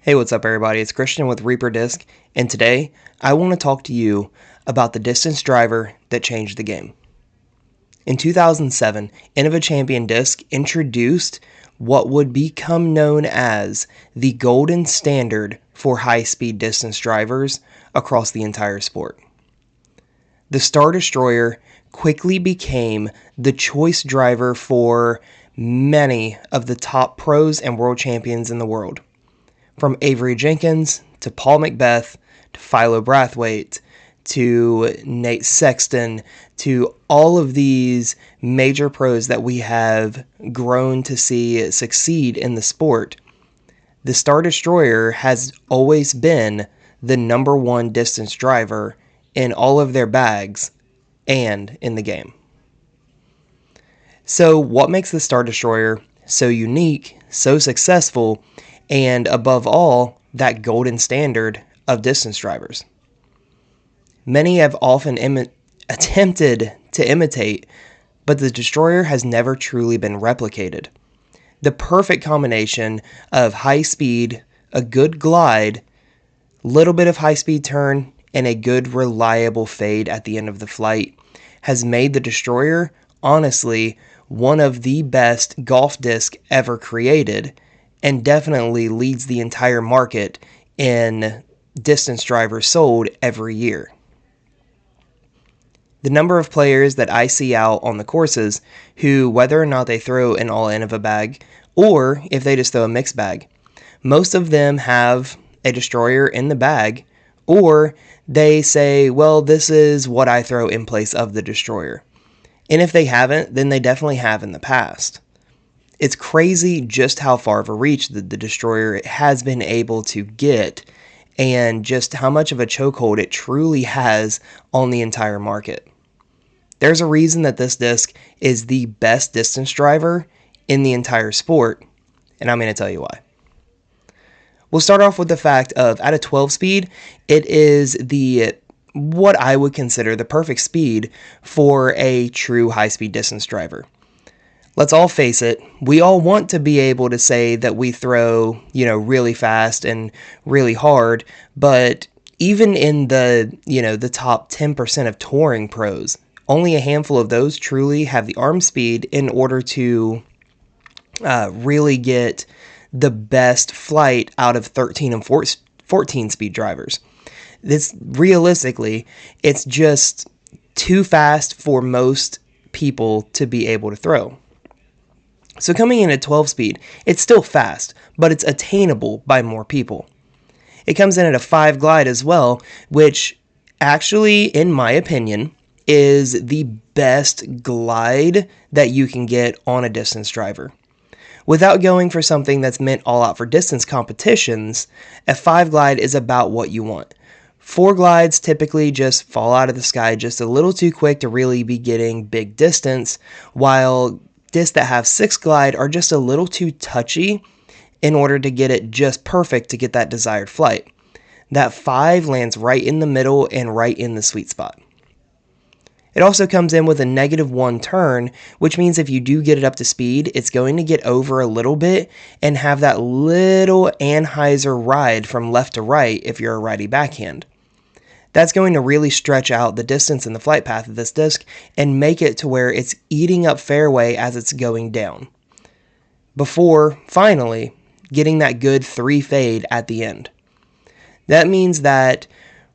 Hey, what's up everybody? It's Christian with Reaper Disc, and today I want to talk to you about the distance driver that changed the game. In 2007, Innova Champion Disc introduced what would become known as the golden standard for high-speed distance drivers across the entire sport. The Star Destroyer quickly became the choice driver for many of the top pros and world champions in the world. From Avery Jenkins to Paul Macbeth to Philo Brathwaite to Nate Sexton to all of these major pros that we have grown to see succeed in the sport, the Star Destroyer has always been the number one distance driver in all of their bags and in the game. So what makes the Star Destroyer so unique, so successful, and above all, that golden standard of distance drivers? Many have often attempted to imitate, but the Destroyer has never truly been replicated. The perfect combination of high speed, a good glide, little bit of high speed turn, and a good reliable fade at the end of the flight has made the Destroyer, honestly, one of the best golf discs ever created, and definitely leads the entire market in distance drivers sold every year. The number of players that I see out on the courses who, whether or not they throw an all-Innova bag, or if they just throw a mixed bag, most of them have a Destroyer in the bag, or they say, well, this is what I throw in place of the Destroyer. And if they haven't, then they definitely have in the past. It's crazy just how far of a reach the Destroyer has been able to get, and just how much of a chokehold it truly has on the entire market. There's a reason that this disc is the best distance driver in the entire sport, and I'm going to tell you why. We'll start off with the fact of, at a 12 speed, it is what I would consider the perfect speed for a true high-speed distance driver. Let's all face it, we all want to be able to say that we throw, really fast and really hard, but even in the top 10% of touring pros, only a handful of those truly have the arm speed in order to really get the best flight out of 13 and 14 speed drivers. Realistically, it's just too fast for most people to be able to throw. So coming in at 12 speed, it's still fast, but it's attainable by more people. It comes in at a 5 glide as well, which actually, in my opinion, is the best glide that you can get on a distance driver. Without going for something that's meant all out for distance competitions, a 5 glide is about what you want. 4 glides typically just fall out of the sky just a little too quick to really be getting big distance, while discs that have 6 glide are just a little too touchy in order to get it just perfect to get that desired flight. That 5 lands right in the middle and right in the sweet spot. It also comes in with a -1 turn, which means if you do get it up to speed, it's going to get over a little bit and have that little Anheuser ride from left to right if you're a righty backhand. That's going to really stretch out the distance and the flight path of this disc and make it to where it's eating up fairway as it's going down, before finally getting that good 3 fade at the end. That means that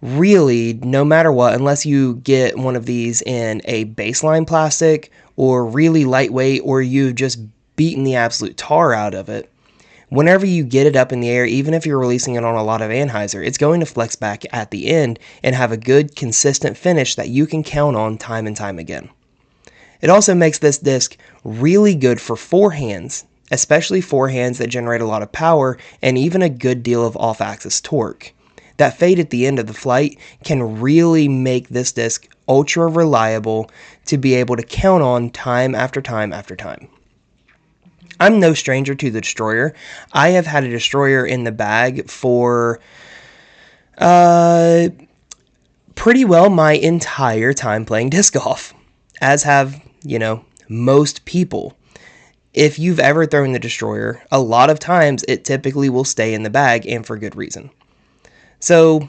really, no matter what, unless you get one of these in a baseline plastic or really lightweight, or you've just beaten the absolute tar out of it, whenever you get it up in the air, even if you're releasing it on a lot of Anheuser, it's going to flex back at the end and have a good, consistent finish that you can count on time and time again. It also makes this disc really good for forehands, especially forehands that generate a lot of power and even a good deal of off-axis torque. That fade at the end of the flight can really make this disc ultra reliable to be able to count on time after time after time. I'm no stranger to the Destroyer. I have had a Destroyer in the bag for pretty well my entire time playing disc golf, as have, most people. If you've ever thrown the Destroyer, a lot of times it typically will stay in the bag, and for good reason. So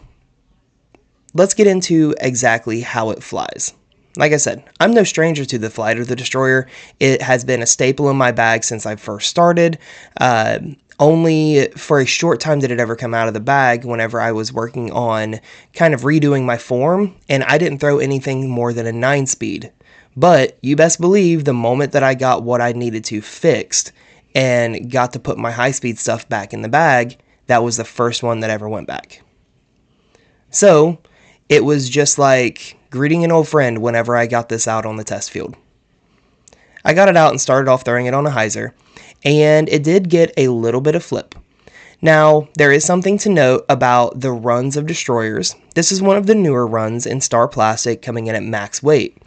let's get into exactly how it flies. Like I said, I'm no stranger to the flight of the Destroyer. It has been a staple in my bag since I first started. Only for a short time did it ever come out of the bag whenever I was working on kind of redoing my form, and I didn't throw anything more than a 9-speed. But you best believe the moment that I got what I needed to fixed and got to put my high-speed stuff back in the bag, that was the first one that ever went back. So it was just like greeting an old friend whenever I got this out on the test field. I got it out and started off throwing it on a hyzer, and it did get a little bit of flip. Now, there is something to note about the runs of Destroyers. This is one of the newer runs in Star Plastic coming in at max weight.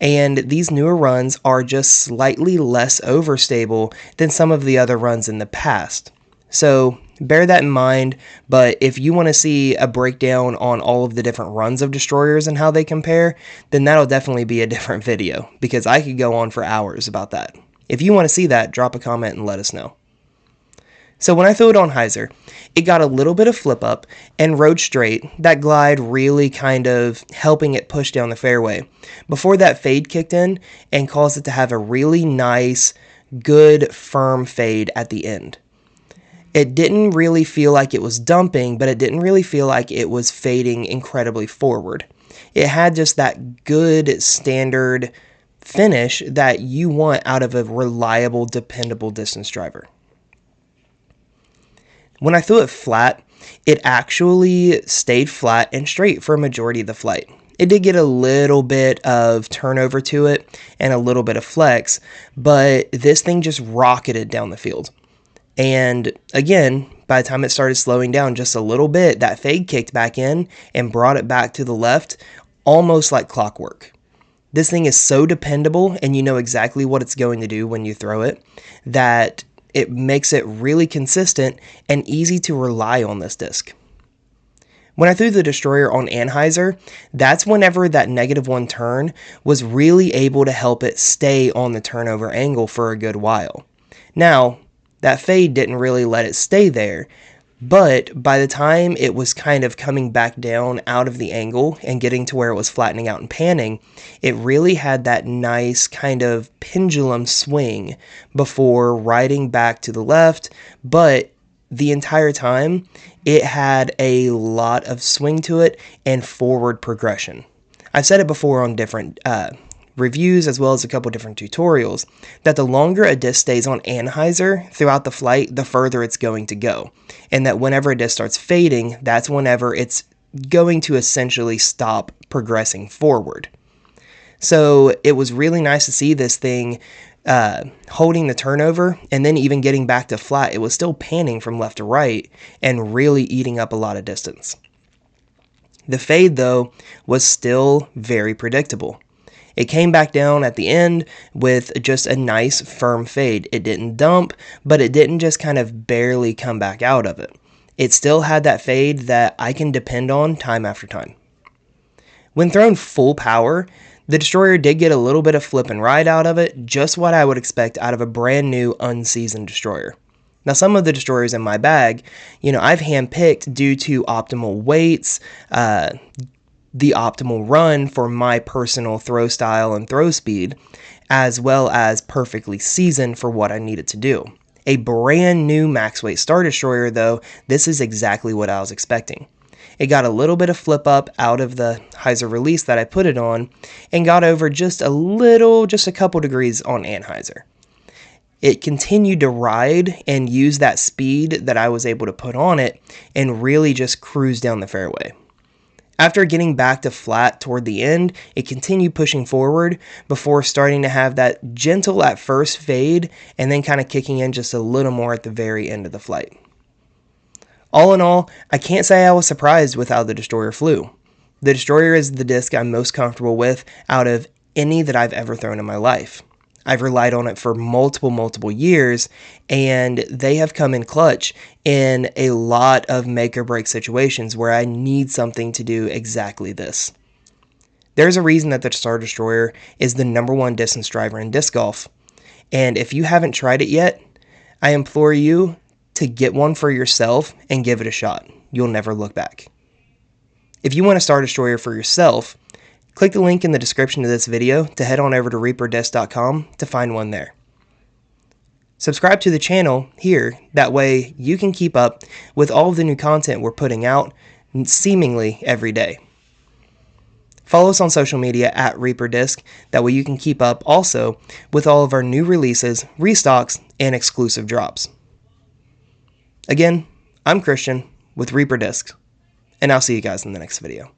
And these newer runs are just slightly less overstable than some of the other runs in the past. So bear that in mind, but if you want to see a breakdown on all of the different runs of Destroyers and how they compare, then that'll definitely be a different video, because I could go on for hours about that. If you want to see that, drop a comment and let us know. So when I threw it on hyzer, it got a little bit of flip up and rode straight, that glide really kind of helping it push down the fairway, before that fade kicked in and caused it to have a really nice, good, firm fade at the end. It didn't really feel like it was dumping, but it didn't really feel like it was fading incredibly forward. It had just that good standard finish that you want out of a reliable, dependable distance driver. When I threw it flat, it actually stayed flat and straight for a majority of the flight. It did get a little bit of turnover to it and a little bit of flex, but this thing just rocketed down the field. And again, by the time it started slowing down just a little bit, that fade kicked back in and brought it back to the left, almost like clockwork. This thing is so dependable, and you know exactly what it's going to do when you throw it, that it makes it really consistent and easy to rely on this disc. When I threw the Destroyer on anhyzer, that's whenever that -1 turn was really able to help it stay on the turnover angle for a good while. Now, that fade didn't really let it stay there, but by the time it was kind of coming back down out of the angle and getting to where it was flattening out and panning, it really had that nice kind of pendulum swing before riding back to the left, but the entire time it had a lot of swing to it and forward progression. I've said it before on different reviews as well as a couple different tutorials, that the longer a disc stays on anhyzer throughout the flight, the further it's going to go. And that whenever a disc starts fading, that's whenever it's going to essentially stop progressing forward. So it was really nice to see this thing holding the turnover and then even getting back to flat. It was still panning from left to right and really eating up a lot of distance. The fade, though, was still very predictable. It came back down at the end with just a nice firm fade. It didn't dump, but it didn't just kind of barely come back out of it. It still had that fade that I can depend on time after time. When thrown full power, the Destroyer did get a little bit of flip and ride out of it, just what I would expect out of a brand new unseasoned Destroyer. Now, some of the Destroyers in my bag, I've handpicked due to optimal weights, the optimal run for my personal throw style and throw speed, as well as perfectly seasoned for what I needed to do. A brand new max weight Star Destroyer, though, this is exactly what I was expecting. It got a little bit of flip up out of the hyzer release that I put it on, and got over just a couple degrees on anhyzer. It continued to ride and use that speed that I was able to put on it and really just cruise down the fairway. After getting back to flat toward the end, it continued pushing forward before starting to have that gentle at first fade and then kind of kicking in just a little more at the very end of the flight. All in all, I can't say I was surprised with how the Destroyer flew. The Destroyer is the disc I'm most comfortable with out of any that I've ever thrown in my life. I've relied on it for multiple years, and they have come in clutch in a lot of make or break situations where I need something to do exactly this. There's a reason that the Star Destroyer is the #1 distance driver in disc golf. And if you haven't tried it yet, I implore you to get one for yourself and give it a shot. You'll never look back. If you want to start a destroyer for yourself, click the link in the description of this video to head on over to reaperdisc.com to find one there. Subscribe to the channel here, that way you can keep up with all of the new content we're putting out seemingly every day. Follow us on social media at ReaperDisc, that way you can keep up also with all of our new releases, restocks, and exclusive drops. Again, I'm Christian with Reaper Discs, and I'll see you guys in the next video.